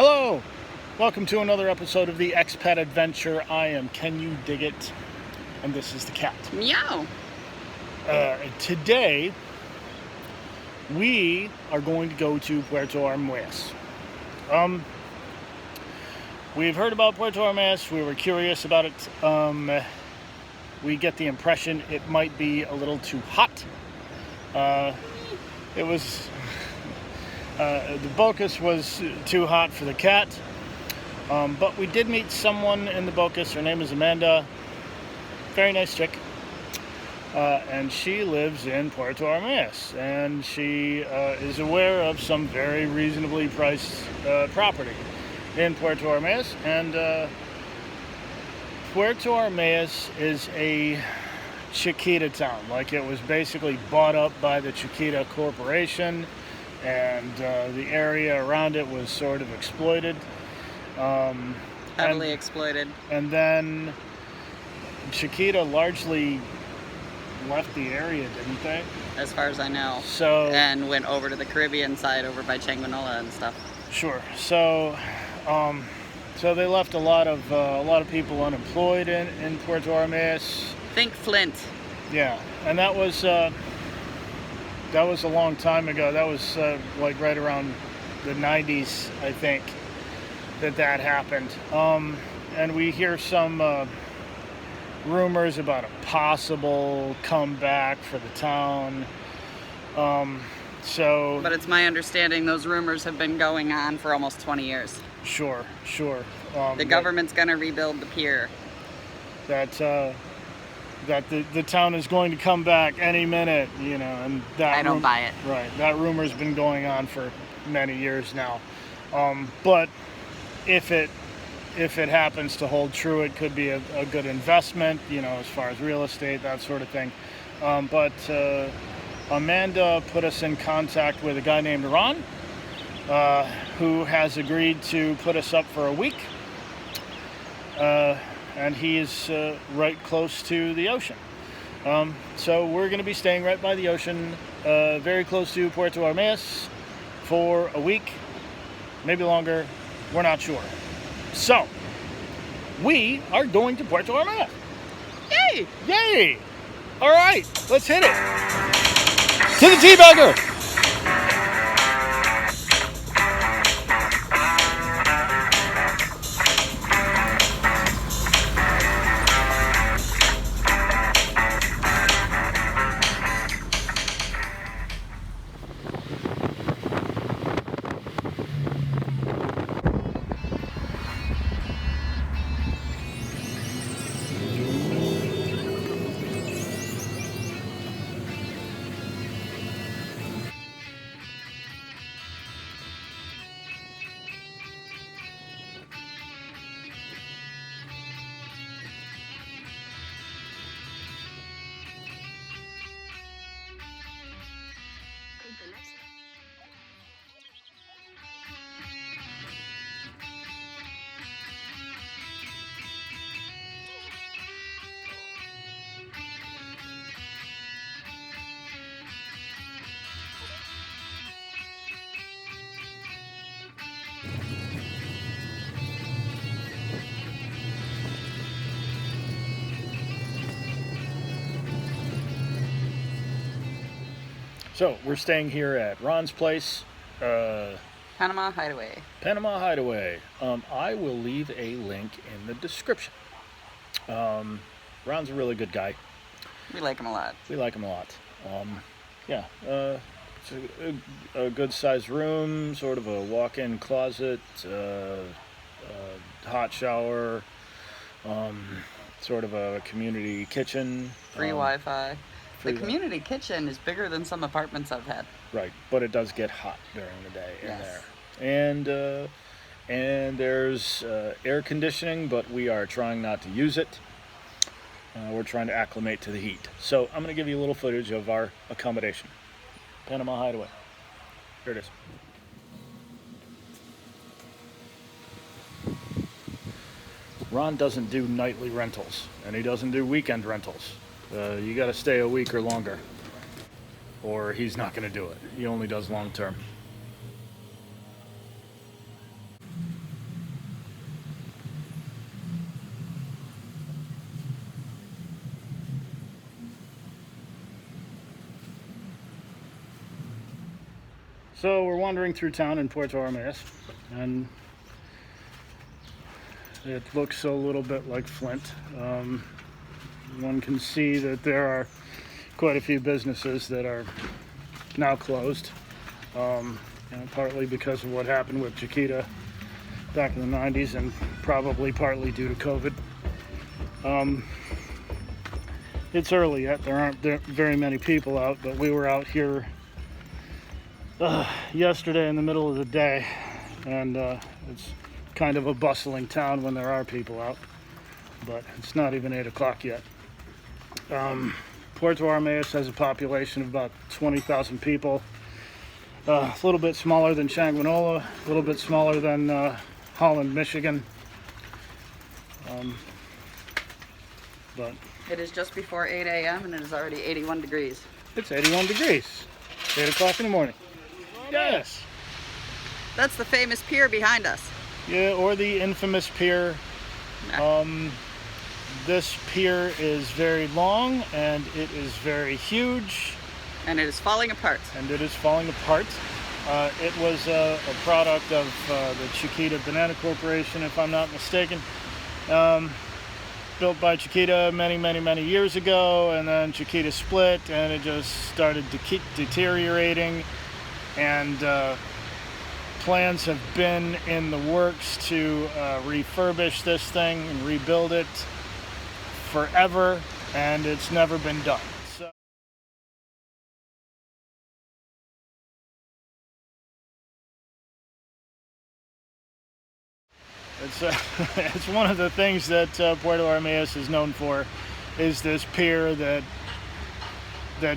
Hello! Welcome to another episode of the Expat Adventure. I am Can You Dig It? And this is the cat. Meow! Today, we are going to go to Puerto Armuelles. We've heard about Puerto Armuelles. We were curious about it. We get the impression it might be a little too hot. The Bocas was too hot for the cat, but we did meet someone in the Bocas. Her name is Amanda. Very nice chick, and she lives in Puerto Armuelles, and she is aware of some very reasonably priced property in Puerto Armuelles. And Puerto Armuelles is a Chiquita town. Like, it was basically bought up by the Chiquita Corporation, and the area around it was sort of exploited. Heavily exploited. And then Chiquita largely left the area, didn't they? As far as I know. So, and went over to the Caribbean side, over by Changuinola and stuff. Sure. So they left a lot of people unemployed in Puerto Armuelles. Think Flint. Yeah, and that was a long time ago. That was like right around the 90s, I think, that happened. And we hear some rumors about a possible comeback for the town. But it's my understanding those rumors have been going on for almost 20 years. Sure. The government's going to rebuild the pier. That the town is going to come back any minute, and that I don't buy it. Right, that rumor's been going on for many years now. But if it happens to hold true, it could be a good investment, as far as real estate, that sort of thing. But Amanda put us in contact with a guy named Ron, who has agreed to put us up for a week. And he is right close to the ocean. So we're going to be staying right by the ocean, very close to Puerto Armuelles for a week, maybe longer, we're not sure. So, we are going to Puerto Armuelles. Yay! Yay! All right, let's hit it. To the Teabagger! So, we're staying here at Ron's place. Panama Hideaway. Panama Hideaway. I will leave a link in the description. Ron's a really good guy. We like him a lot. It's a good-sized room, sort of a walk-in closet, hot shower, sort of a community kitchen. Free Wi-Fi. The community kitchen is bigger than some apartments I've had. Right, but it does get hot during the day in Yes. there. And there's air conditioning, but we are trying not to use it. We're trying to acclimate to the heat. So I'm going to give you a little footage of our accommodation. Panama Hideaway. Here it is. Ron doesn't do nightly rentals, and he doesn't do weekend rentals. You got to stay a week or longer, or he's not going to do it. He only does long term. So we're wandering through town in Puerto Armuelles, and it looks a little bit like Flint. One can see that there are quite a few businesses that are now closed, partly because of what happened with Chiquita back in the 90s, and probably partly due to COVID. It's early yet. There aren't very many people out, but we were out here yesterday in the middle of the day, and it's kind of a bustling town when there are people out, but it's not even 8 o'clock yet. Puerto Armuelles has a population of about 20,000 people, a little bit smaller than Changuinola, a little bit smaller than Holland, Michigan, but It is just before 8 a.m. and it is already 81 degrees. it's 81 degrees, 8 o'clock in the morning. Yes. That's the famous pier behind us. Yeah, or the infamous pier. This pier is very long, and it is very huge. And it is falling apart. It was a product of the Chiquita Banana Corporation, if I'm not mistaken. Built by Chiquita many years ago, and then Chiquita split, and it just started to keep deteriorating, and plans have been in the works to refurbish this thing and rebuild it forever, and it's never been done. So it's one of the things that Puerto Armuelles is known for, is this pier that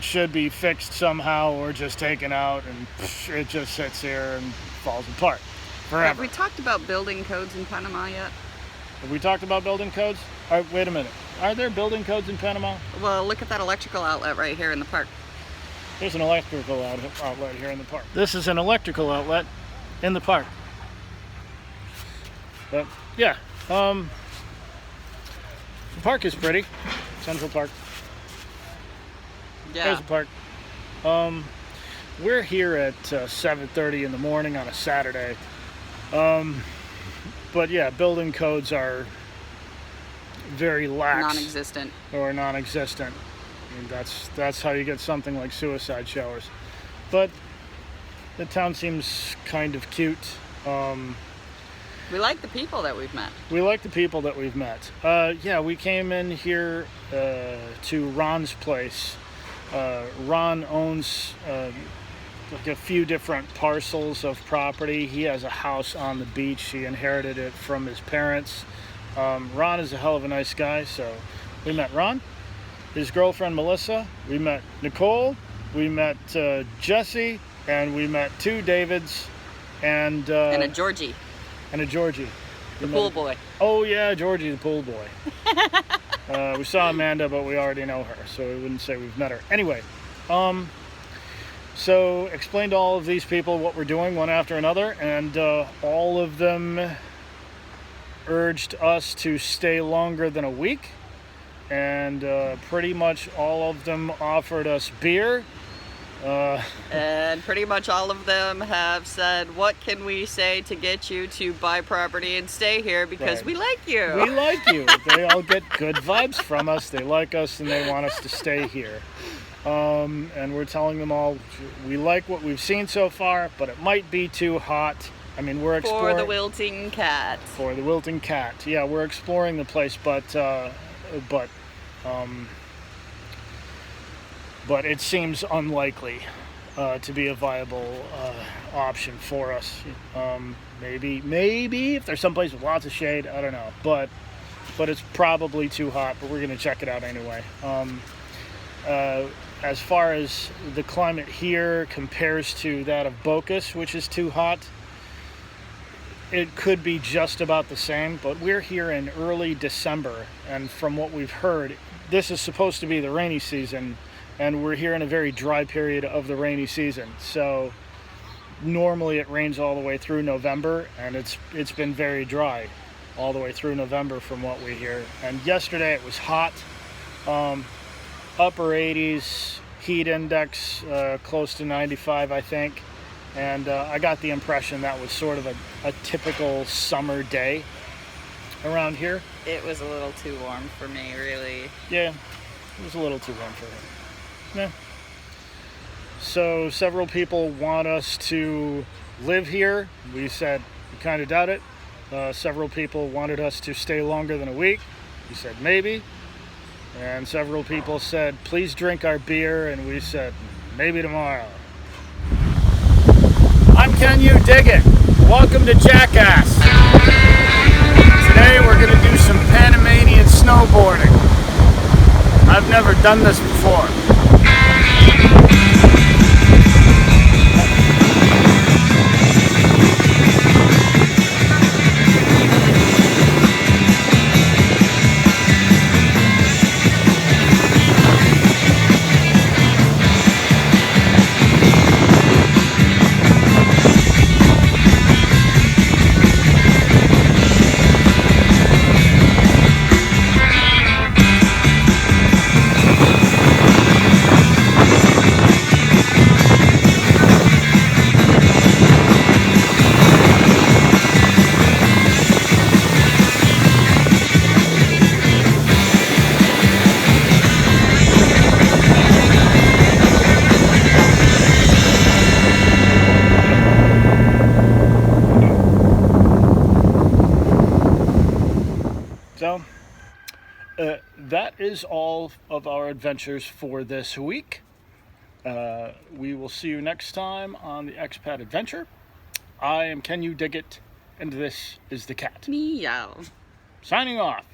should be fixed somehow or just taken out, and it just sits here and falls apart forever. Have we talked about building codes in Panama yet? Have we talked about building codes? All right, wait a minute. Are there building codes in Panama? Well, look at that electrical outlet right here in the park. There's an electrical outlet here in the park. This is an electrical outlet in the park. But yeah, the park is pretty. Central Park. Yeah. There's the park. We're here at 7:30 in the morning on a Saturday. But yeah, building codes are very lax. Non-existent. Or non-existent. I mean, that's how you get something like suicide showers. But the town seems kind of cute. We like the people that we've met. Yeah, we came in here to Ron's place. Ron owns like a few different parcels of property. He has a house on the beach. He inherited it from his parents. Ron is a hell of a nice guy, so we met Ron, his girlfriend Melissa, we met Nicole, we met Jesse, and we met two Davids, and a Georgie. The pool boy. Oh yeah, Georgie the pool boy. We saw Amanda, but we already know her, so we wouldn't say we've met her. Anyway, so explained to all of these people what we're doing one after another, and all of them urged us to stay longer than a week, and pretty much all of them offered us beer. And pretty much all of them have said, what can we say to get you to buy property and stay here, because Right. we like you. We like you. They all get good vibes from us. They like us, and they want us to stay here. And we're telling them all, we like what we've seen so far, but it might be too hot. I mean, we're exploring... For the wilting cat. For the wilting cat. Yeah, we're exploring the place, but it seems unlikely to be a viable option for us. Maybe if there's someplace with lots of shade, I don't know. But it's probably too hot, but we're going to check it out anyway. As far as the climate here compares to that of Bocas, which is too hot, it could be just about the same, but we're here in early December, and from what we've heard, this is supposed to be the rainy season, and we're here in a very dry period of the rainy season. So normally it rains all the way through November, and it's been very dry all the way through November from what we hear. And yesterday it was hot, upper 80s, heat index close to 95, I think. And I got the impression that was sort of a typical summer day around here. It was a little too warm for me, really. Yeah, it was a little too warm for him. Yeah. So several people want us to live here. We said we kind of doubt it. Several people wanted us to stay longer than a week. We said maybe. And several people said, please drink our beer. And we said, maybe tomorrow. I'm Can You Dig It? Welcome to Jackass. Today we're going to do some Panamanian snowboarding. I've never done this before. So, that is all of our adventures for this week. We will see you next time on the Expat Adventure. I am Can You Dig It, and this is the cat. Meow. Signing off.